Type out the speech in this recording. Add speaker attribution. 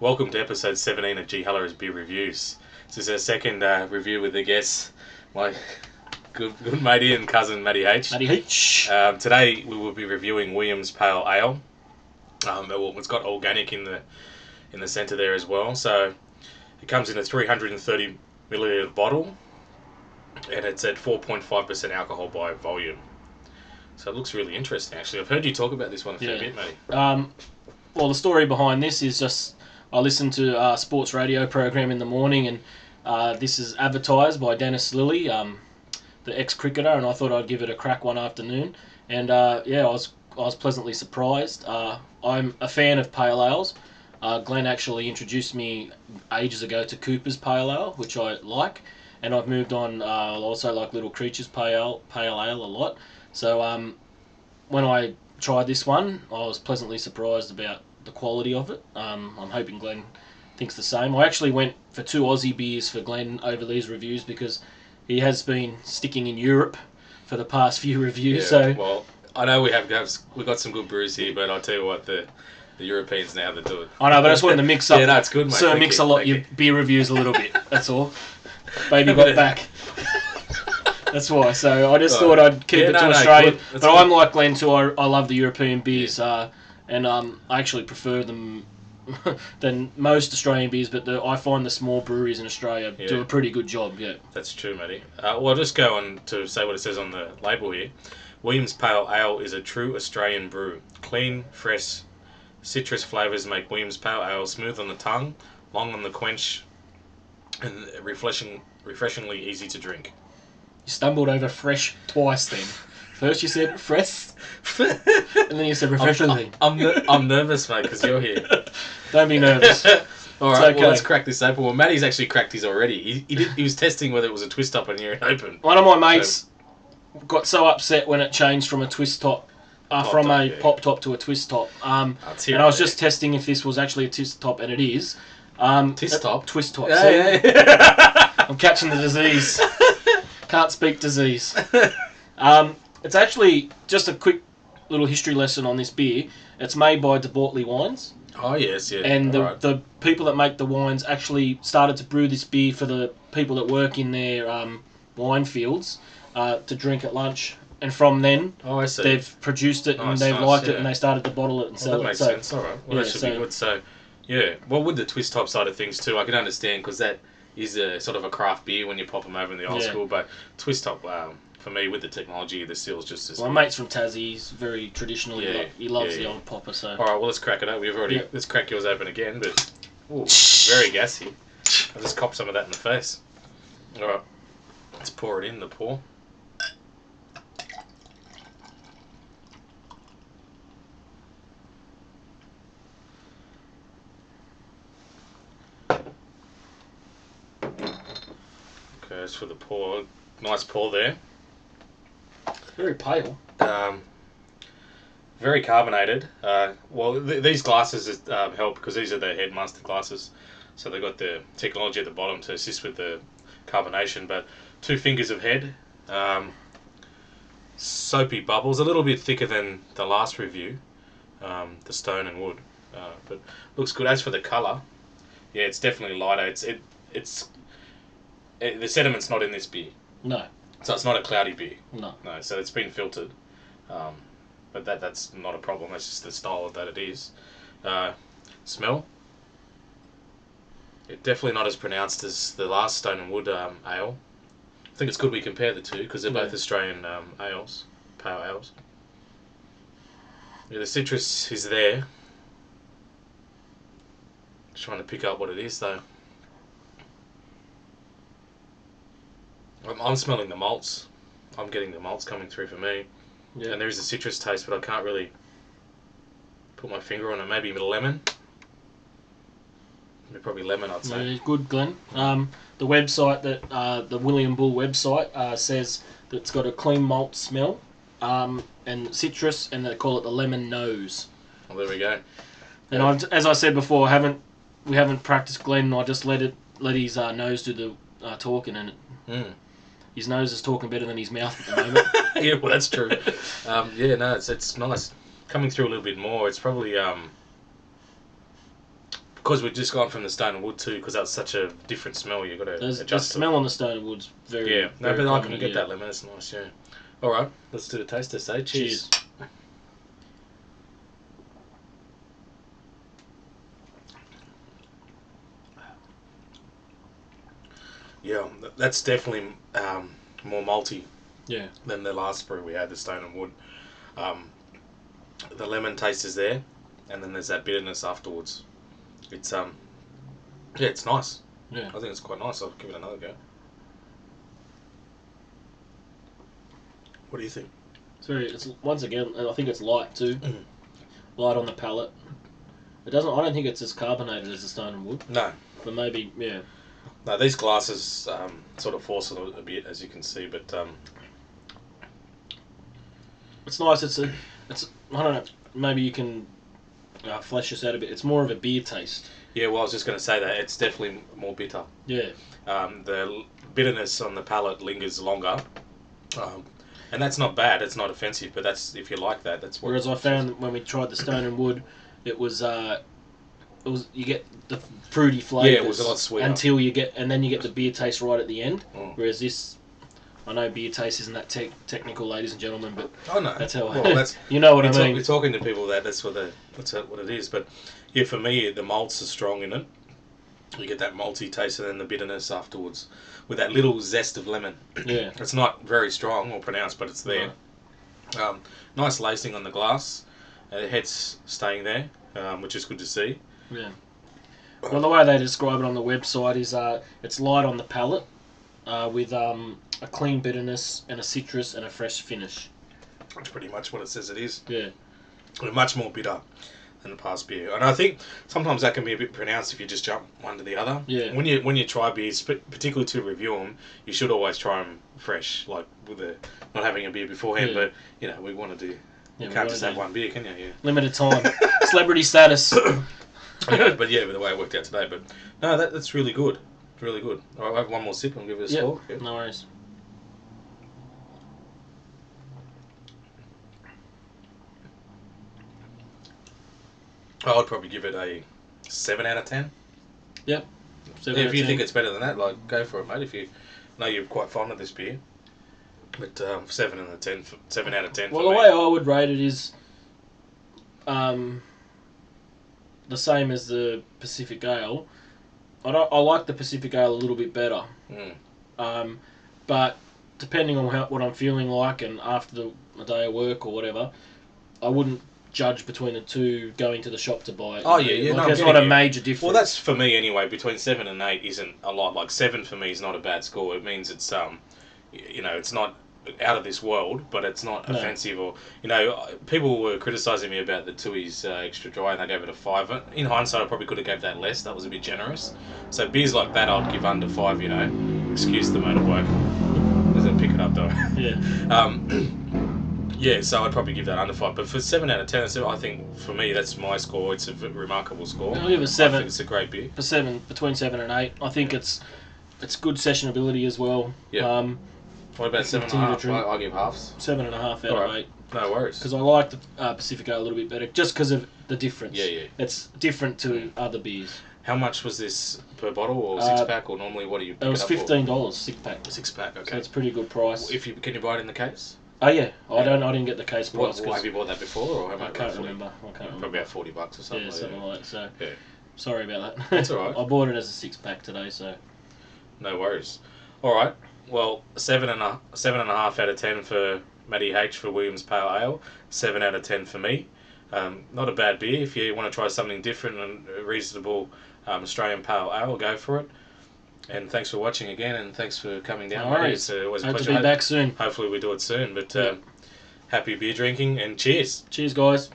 Speaker 1: Welcome to episode 17 of G. Heller's Beer Reviews. This is our second review with the guests, my good matey and cousin Matty.H.
Speaker 2: Matty.H.
Speaker 1: Today we will be reviewing Williams Pale Ale. It's got organic in the centre there as well. So it comes in a 330 milliliter bottle, and it's at 4.5% alcohol by volume. So it looks really interesting, actually. I've heard you talk about this one a fair bit, matey.
Speaker 2: Well, the story behind this is just I listened to a sports radio program in the morning, and this is advertised by Dennis Lilly, the ex-cricketer, and I thought I'd give it a crack one afternoon. And I was pleasantly surprised. I'm a fan of pale ales. Glenn actually introduced me ages ago to Cooper's Pale Ale, which I like, and I've moved on. I also like Little Creatures Pale Ale a lot. So when I tried this one, I was pleasantly surprised about the quality of it. I'm hoping Glenn thinks the same. I actually went for 2 Aussie beers for Glenn over these reviews because he has been sticking in Europe for the past few reviews.
Speaker 1: Well, I know we've got some good brews here, but I'll tell you what, the Europeans know how to do it.
Speaker 2: I know, but I just wanted to mix up.
Speaker 1: Yeah, no, it's good, mate.
Speaker 2: So mix a lot your beer reviews a little bit. That's all. Baby got back. That's why. So I just thought I'd keep it to Australia. But good. I'm like Glenn too. I love the European beers, and I actually prefer them than most Australian beers. But I find the small breweries in Australia do a pretty good job. Yeah,
Speaker 1: that's true, matey. Well, I'll just go on to say what it says on the label here. Williams Pale Ale is a true Australian brew. Clean, fresh, citrus flavours make Williams Pale Ale smooth on the tongue, long on the quench, and refreshingly easy to drink.
Speaker 2: You stumbled over fresh twice then. First you said fresh, and then you said refreshingly.
Speaker 1: I'm nervous, mate, because you're here.
Speaker 2: Don't be nervous.
Speaker 1: All right, well, let's crack this open. Well, Matty's actually cracked his already. He was testing whether it was a twist top and here it opened.
Speaker 2: One of my mates got so upset when it changed from a twist top, pop top to a twist top. And I was just testing if this was actually a twist top, and it is.
Speaker 1: Twist top?
Speaker 2: Twist top.
Speaker 1: Yeah.
Speaker 2: I'm catching the disease. Can't speak disease. It's actually just a quick little history lesson on this beer. It's made by De Bortley Wines.
Speaker 1: Oh, yes, yeah.
Speaker 2: And the people that make the wines actually started to brew this beer for the people that work in their wine fields to drink at lunch. And from then, they've produced it and they've liked it and they started to bottle it and sell it.
Speaker 1: That makes sense. All right. Well, that should be good. So, yeah. Well, with the twist top side of things too, I can understand because that is a sort of a craft beer when you pop them over in the old school. But twist top, for me, with the technology, the seal's just as
Speaker 2: my mate's from Tassie. He's very traditional. He loves the old popper. So.
Speaker 1: All right. Well, let's crack it up. Let's crack yours open again. But very gassy. I just copped some of that in the face. All right. Let's pour it in the pour. Okay, as for the pour, nice pour there.
Speaker 2: Very pale.
Speaker 1: Very carbonated. These glasses help because these are the headmaster glasses, so they've got the technology at the bottom to assist with the carbonation. But 2 fingers of head, soapy bubbles, a little bit thicker than the last review, the Stone and Wood, but looks good. As for the colour, yeah, it's definitely lighter. The sediment's not in this beer.
Speaker 2: No.
Speaker 1: So it's not a cloudy beer.
Speaker 2: No.
Speaker 1: No, so it's been filtered. But that's not a problem. That's just the style that it is. Smell. Definitely not as pronounced as the last Stone and Wood ale. I think it's good we compare the two because they're both Australian ales, pale ales. Yeah, the citrus is there. Just trying to pick up what it is though. I'm smelling the malts. I'm getting the malts coming through for me. Yeah. And there is a citrus taste, but I can't really put my finger on it. Maybe a bit of lemon. Probably lemon, I'd say.
Speaker 2: Yeah, good, Glenn. The website the William Bull website says that it's got a clean malt smell and citrus, and they call it the lemon nose.
Speaker 1: Well, there we go.
Speaker 2: And as I said before, we haven't practiced Glenn. I just let his nose do the talking, and his nose is talking better than his mouth at the moment.
Speaker 1: Yeah, well, that's true. It's nice coming through a little bit more. It's probably because we've just gone from the stone and wood too, because that's such a different smell. You've got to
Speaker 2: The
Speaker 1: adjust.
Speaker 2: smell on the stone and wood's very
Speaker 1: Yeah, no,
Speaker 2: very
Speaker 1: but I can
Speaker 2: prominent,
Speaker 1: get that lemon. It's nice. Yeah. All right, let's do the taste test. Eh? Cheers. Yeah, that's definitely more malty.
Speaker 2: Yeah.
Speaker 1: Than the last brew we had, the stone and wood. The lemon taste is there, and then there's that bitterness afterwards. It's yeah, it's nice.
Speaker 2: Yeah.
Speaker 1: I think it's quite nice. I'll give it another go. What do you think?
Speaker 2: It's once again, I think it's light too. Light on the palate. It doesn't. I don't think it's as carbonated as the stone and wood.
Speaker 1: No.
Speaker 2: But maybe, yeah.
Speaker 1: No, these glasses sort of force it a bit, as you can see, but
Speaker 2: it's nice. It's I don't know. Maybe you can flesh this out a bit. It's more of a beer taste.
Speaker 1: yeah. Well, I was just going to say that it's definitely more bitter.
Speaker 2: Yeah.
Speaker 1: The bitterness on the palate lingers longer, and that's not bad. It's not offensive, but that's if you like that. That's what.
Speaker 2: Whereas I found when we tried the stone and wood, it was you get the fruity flavours.
Speaker 1: Yeah, it was a lot sweeter
Speaker 2: until you get, and then you get the beer taste right at the end.
Speaker 1: Mm.
Speaker 2: Whereas this, I know beer taste isn't that technical, ladies and gentlemen, but
Speaker 1: I know
Speaker 2: that's how
Speaker 1: well, that's
Speaker 2: you know what I mean.
Speaker 1: We're talking to people that's what it is. But yeah, for me, the malts are strong in it. You get that malty taste and then the bitterness afterwards, with that little zest of lemon.
Speaker 2: Yeah,
Speaker 1: it's not very strong or pronounced, but it's there. No. Nice lacing on the glass. The head's staying there, which is good to see.
Speaker 2: Yeah. Well, the way they describe it on the website is it's light on the palate, with a clean bitterness and a citrus and a fresh finish.
Speaker 1: That's pretty much what it says it is.
Speaker 2: Yeah.
Speaker 1: They're much more bitter than the past beer, and I think sometimes that can be a bit pronounced if you just jump one to the other.
Speaker 2: Yeah.
Speaker 1: When you try beers, particularly to review them, you should always try them fresh, like with not having a beer beforehand.
Speaker 2: Yeah.
Speaker 1: But we want to do.
Speaker 2: Yeah,
Speaker 1: You can't just have one beer, can you? Yeah.
Speaker 2: Limited time, celebrity status.
Speaker 1: But the way it worked out today. But no, that's really good. It's really good. I'll have one more sip and give it a score.
Speaker 2: Yep. No worries.
Speaker 1: I'd probably give it a 7 out of 10.
Speaker 2: Yep.
Speaker 1: If you think it's better than that, go for it, mate. If you know you're quite fond of this beer, but 7 out of 10. 7 out of 10.
Speaker 2: Well, the way I would rate it is, the same as the Pacific Ale. I like the Pacific Ale a little bit better. But depending on what I'm feeling like and after a day of work or whatever, I wouldn't judge between the two going to the shop to buy it.
Speaker 1: Oh yeah.
Speaker 2: Like, it's not a major difference.
Speaker 1: Well, that's for me anyway. Between 7 and 8 isn't a lot. Like 7 for me is not a bad score. It means it's it's not out of this world, but it's not offensive. Or people were criticising me about the Tui's extra dry, and they gave it a 5. In hindsight, I probably could have gave that less. That was a bit generous. So beers like that, I'd give under 5. Excuse the motorbike. Doesn't pick it up though.
Speaker 2: Yeah.
Speaker 1: Yeah, so I'd probably give that under 5. But for 7 out of 10, I think for me that's my score. It's a remarkable score.
Speaker 2: I'll give it a 7.
Speaker 1: I think it's a great beer.
Speaker 2: For 7, between 7 and 8, I think it's good sessionability as well.
Speaker 1: Yeah. What about 7.5? I give halves.
Speaker 2: 7.5 out of 8.
Speaker 1: No worries.
Speaker 2: Because I like the Pacific Ale a little bit better, just because of the difference.
Speaker 1: Yeah.
Speaker 2: It's different to other beers.
Speaker 1: How much was this per bottle or 6-pack, or normally what do you pick
Speaker 2: it was
Speaker 1: it up
Speaker 2: $15,
Speaker 1: for?
Speaker 2: 6-pack.
Speaker 1: 6-pack, okay.
Speaker 2: So it's a pretty good price.
Speaker 1: Can you buy it in the case?
Speaker 2: Oh yeah, I didn't get the case price.
Speaker 1: Have you bought that before, or how much?
Speaker 2: I can't remember.
Speaker 1: Probably about $40 or something.
Speaker 2: Yeah, something like that. So
Speaker 1: yeah.
Speaker 2: Sorry about that.
Speaker 1: That's all right.
Speaker 2: I bought it as a 6-pack today, so
Speaker 1: no worries. All right. Well, 7.5 out of 10 for Matty.H for Williams Pale Ale. 7 out of 10 for me. Not a bad beer. If you want to try something different and a reasonable Australian Pale Ale, go for it. And thanks for watching again, and thanks for coming down.
Speaker 2: No
Speaker 1: It's always a
Speaker 2: Hope
Speaker 1: pleasure.
Speaker 2: to be back soon.
Speaker 1: Hopefully we do it soon. But happy beer drinking, and cheers.
Speaker 2: Cheers, guys.